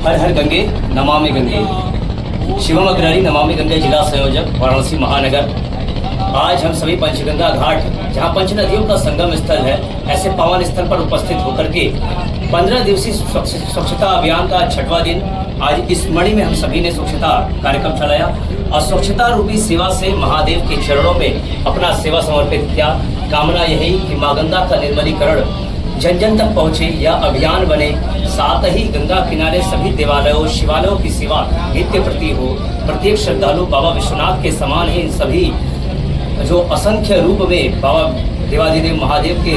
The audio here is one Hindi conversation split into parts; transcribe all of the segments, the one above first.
हर हर गंगे नमामि गंगे। शिवम अग्रणी नमामि गंगे जिला संयोजक वाराणसी महानगर। आज हम सभी पंचगंगा घाट, जहां पंच नदियों का संगम स्थल है, ऐसे पावन स्थल पर उपस्थित होकर के 15 दिवसीय स्वच्छता अभियान का 6वां दिन आज इस मणि में हम सभी ने स्वच्छता कार्यक्रम चलाया और स्वच्छता रूपी सेवा से महादेव के चरणों में अपना सेवा समर्पित किया। कामना यही कि मां गंगा का निर्मलीकरण जन जन तक पहुँचे, यह अभियान बने। साथ ही गंगा किनारे सभी देवालयों शिवालयों की सेवा नित्य प्रति हो। प्रत्येक श्रद्धालु बाबा विश्वनाथ के समान ही इन सभी जो असंख्य रूप में बाबा देवादिदेव महादेव के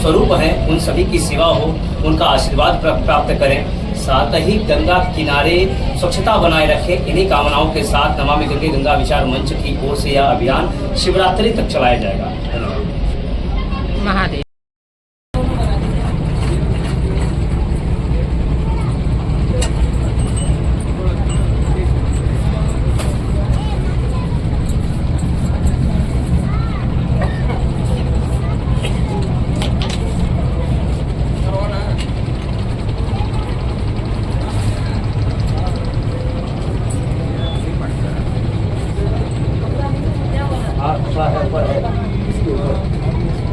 स्वरूप हैं, उन सभी की सेवा हो, उनका आशीर्वाद प्राप्त करें। साथ ही गंगा किनारे स्वच्छता बनाए रखें। इन्हीं कामनाओं के साथ नमामि गंगे गंगा विचार मंच की ओर से यह अभियान शिवरात्रि तक चलाया जाएगा। महादेव।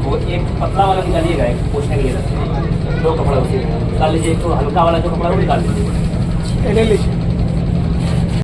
वो एक पतला वाला निकालिएगा, एक पोछने के लिए रखते हैं, 2 कपड़ा उसी डाल लीजिए। एक तो हल्का वाला जो कपड़ा वो निकाल लीजिए।